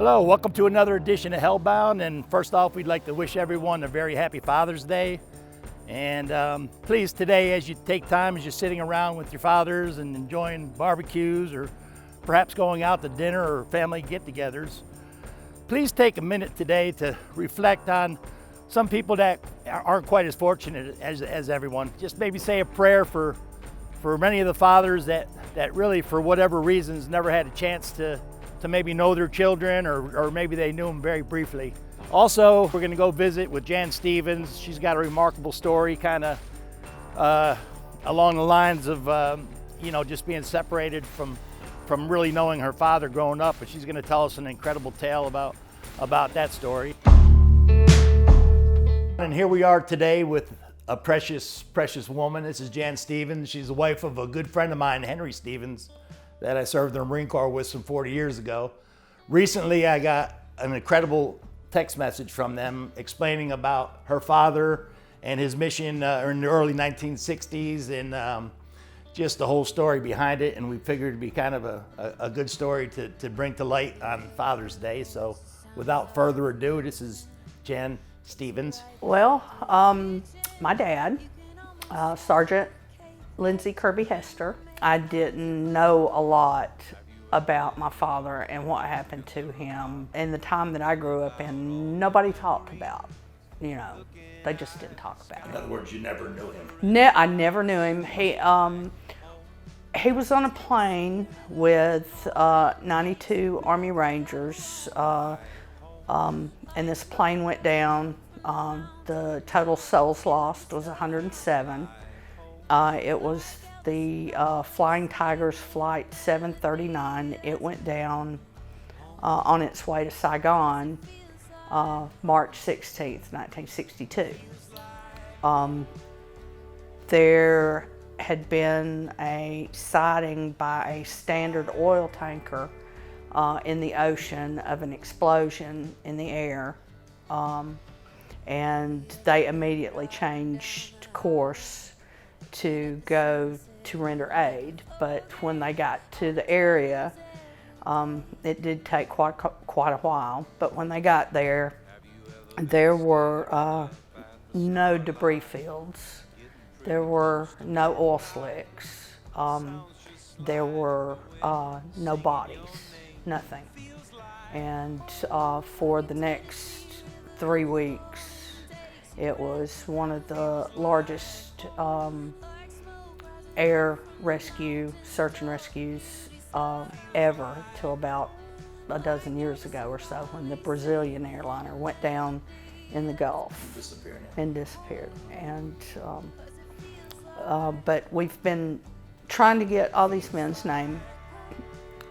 Hello, welcome to another edition of Hellbound, and first off we'd like to wish everyone a very happy Father's Day. And please today, as you take time, as you're sitting around with your fathers and enjoying barbecues or perhaps going out to dinner or family get-togethers, please take a minute today to reflect on some people that aren't quite as fortunate as everyone. Just maybe say a prayer for many of the fathers that really, for whatever reasons, never had a chance to maybe know their children, or maybe they knew them very briefly. Also, we're going to go visit with Jan Stevens. She's got a remarkable story, kind of along the lines of just being separated from really knowing her father growing up, but she's going to tell us an incredible tale about that story. And here we are today with a precious woman. This is Jan Stevens. She's the wife of a good friend of mine, Henry Stevens, that I served in the Marine Corps with some 40 years ago. Recently, I got an incredible text message from them explaining about her father and his mission in the early 1960s, and just the whole story behind it. And we figured it'd be kind of a good story to bring to light on Father's Day. So without further ado, this is Jan Stevens. Well, my dad, Sergeant Lindsay Kirby Hester. I didn't know a lot about my father and what happened to him. In the time that I grew up in, nobody talked about, they just didn't talk about it. In other words, you never knew him. I never knew him. He was on a plane with 92 Army Rangers, and this plane went down. The total souls lost was 107. It was the Flying Tigers Flight 739. It went down on its way to Saigon, March 16th, 1962. There had been a sighting by a standard oil tanker in the ocean of an explosion in the air, and they immediately changed course to go to render aid. But when they got to the area, it did take quite a while, but when they got there, there were no debris fields, there were no oil slicks, there were no bodies, nothing. And for the next 3 weeks, it was one of the largest air rescue, search and rescues ever, till about a dozen years ago or so, when the Brazilian airliner went down in the Gulf and disappeared. And but we've been trying to get all these men's names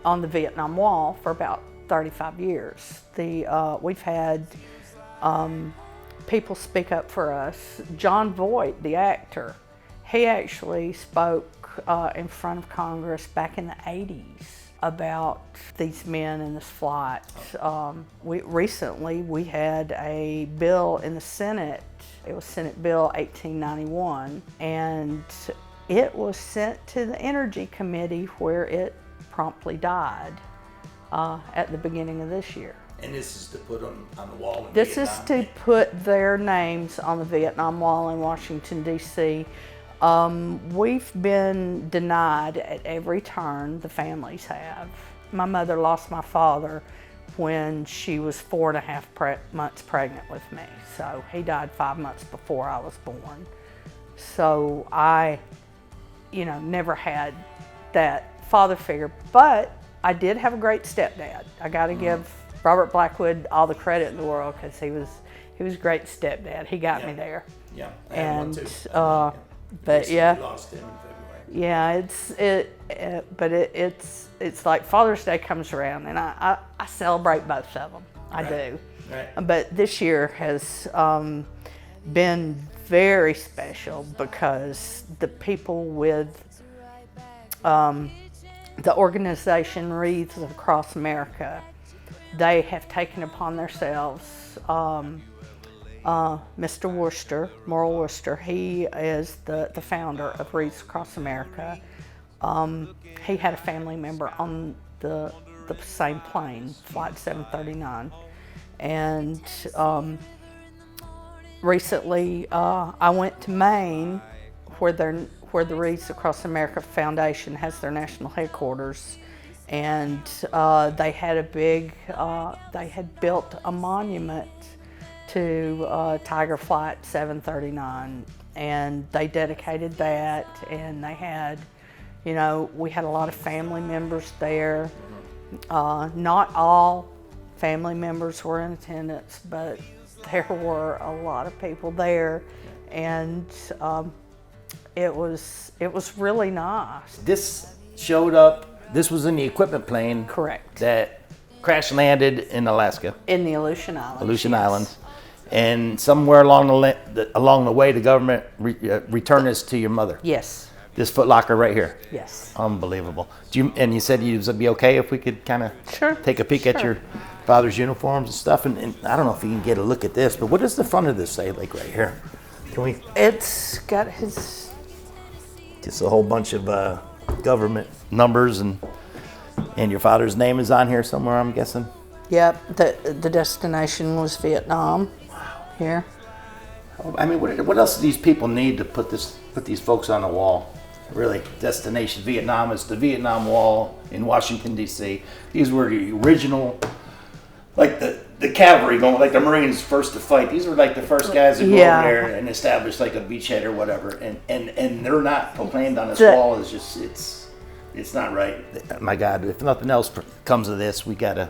on the Vietnam Wall for about 35 years. We've had people speak up for us. John Voight, the actor, he actually spoke in front of Congress back in the 80s about these men in this flight. Recently we had a bill in the Senate. It was Senate Bill 1891, and it was sent to the Energy Committee, where it promptly died at the begining of this year. And this is to put on the wall in This Vietnam. is to put their names on the Vietnam Wall in Washington, D.C. We've been denied at every turn, the families have. My mother lost my father when she was 4.5 months pregnant with me. So he died 5 months before I was born. So I, never had that father figure, but I did have a great stepdad. I gotta give Robert Blackwood all the credit in the world, because he was a great stepdad. He got me there. Yeah, I And had one too. but yeah, We lost him in February. yeah, it's like Father's Day comes around, and I celebrate both of them. I do. Right. But this year has been very special, because the people with the organization Wreaths across America, they have taken upon themselves, Mr. Worcester, Merle Worcester, he is the founder of Wreaths Across America. He had a family member on the the same plane, Flight 739. And recently, I went to Maine, where the Wreaths Across America Foundation has their national headquarters, and they had they had built a monument to Tiger Flight 739, and they dedicated that, and they had, you know, we had a lot of family members there. Not all family members were in attendance, but there were a lot of people there, and it was really nice. This showed up, this was in the equipment plane. Correct. That crash landed in Alaska. In the Aleutian Islands. Aleutian Islands. And somewhere along the way, the government returned this to your mother. Yes. This Foot Locker right here. Yes. Unbelievable. And you said you'd be okay if we could kind of take a peek at your father's uniforms and stuff. And I don't know if you can get a look at this, but what does the front of this say, like right here? Can we? It's got his. Just a whole bunch of government numbers, and your father's name is on here somewhere, I'm guessing. Yep. The destination was Vietnam. Here. I mean, what else do these people need to put these folks on the wall? Really, destination Vietnam is the Vietnam Wall in Washington D.C. These were the original, like the cavalry going, like the Marines first to fight. These were like the first guys to go over there and establish like a beachhead or whatever. And they're not proclaimed on this wall. It's just it's not right. My God, if nothing else comes of this, we gotta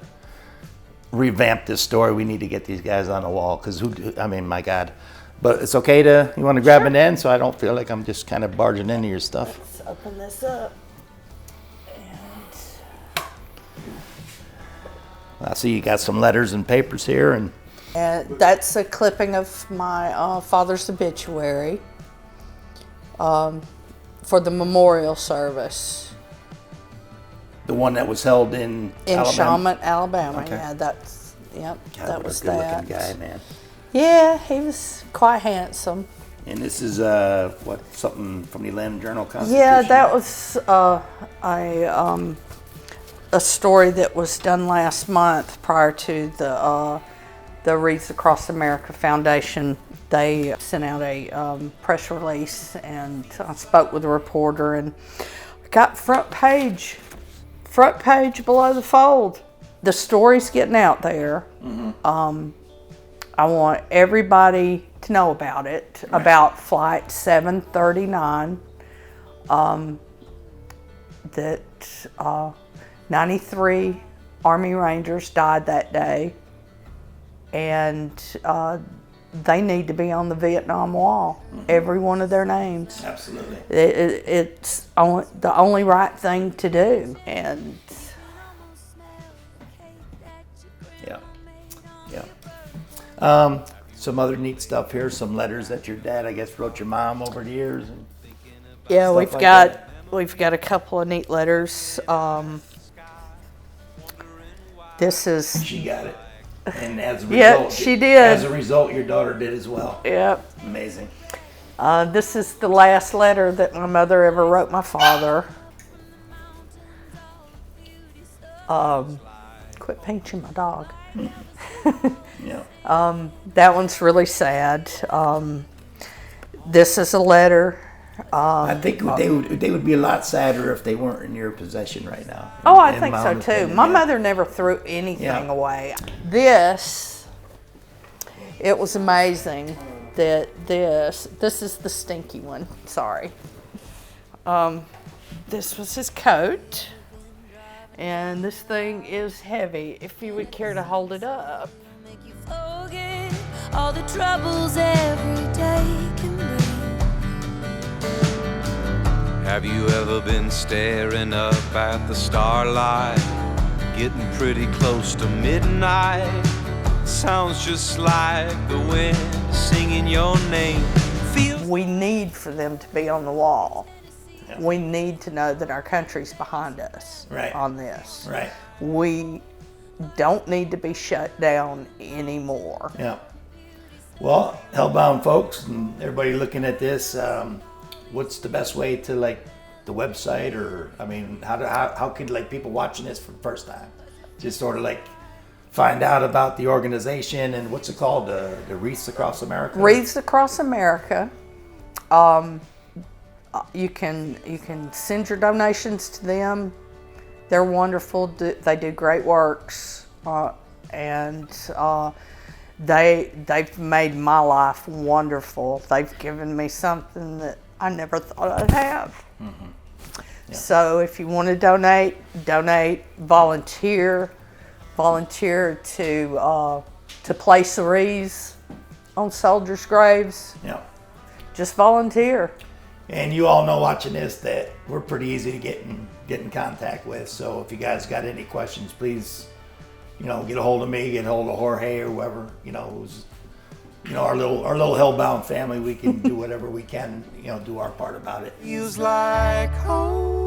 revamp this story. We need to get these guys on the wall, because my God. But it's okay you want to grab an end, so I don't feel like I'm just kind of barging into your stuff. Let's open this up. And I see you got some letters and papers here, and that's a clipping of my father's obituary for the memorial service. The one that was held in Alabama? Shawmut, Alabama. Okay. Yeah, that's God, that was a good-looking guy, man. Yeah, he was quite handsome. And this is something from the Atlanta Journal-Constitution? Yeah, that was a story that was done last month prior to the Wreaths Across America Foundation. They sent out a press release, and I spoke with a reporter, and got front page below the fold. The story's getting out there. Mm-hmm. I want everybody to know about it, about Flight 739, that 93 Army Rangers died that day, and they need to be on the Vietnam Wall, every one of their names. Absolutely. It's the only right thing to do. And some other neat stuff here, some letters that your dad, I guess, wrote your mom over the years. And yeah, we've got a couple of neat letters. This is. She got it. And as a result, yeah, she did. As a result, your daughter did as well. Yep. Amazing. This is the last letter that my mother ever wrote my father. Quit pinching my dog. Yeah. That one's really sad. This is a letter. I think they would be a lot sadder if they weren't in your possession right now. Oh, I think so too. My mother never threw anything away. It was amazing that this is the stinky one. Sorry. This was his coat, and this thing is heavy. If you would care to hold it up. Make you forget all the troubles every day can bring. Have you ever been staring up at the starlight, getting pretty close to midnight? Sounds just like the wind singing your name. We need for them to be on the wall. Yeah. We need to know that our country's behind us on this. Right. We don't need to be shut down anymore. Yeah. Well, Hellbound folks, and everybody looking at this, what's the best way to, like, the website, or I mean, how could, like, people watching this for the first time? just sort of like find out about the organization and what's it called, the Wreaths Across America? Wreaths Across America. You can send your donations to them. They're wonderful. They do great works, and they've made my life wonderful. They've given me something that I never thought I'd have. Mm-hmm. Yeah. So if you want to donate, volunteer to place the wreaths on soldiers' graves. Yeah. Just volunteer. And you all know watching this that we're pretty easy to get in contact with. So if you guys got any questions, please, get a hold of me, get a hold of Jorge or whoever, who's, our little Hellbound family. We can do whatever we can, do our part about it. Feels like home.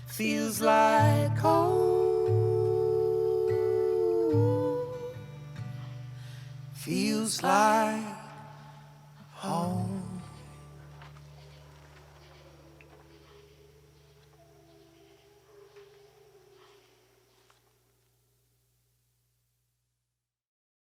Feels like home. Feels like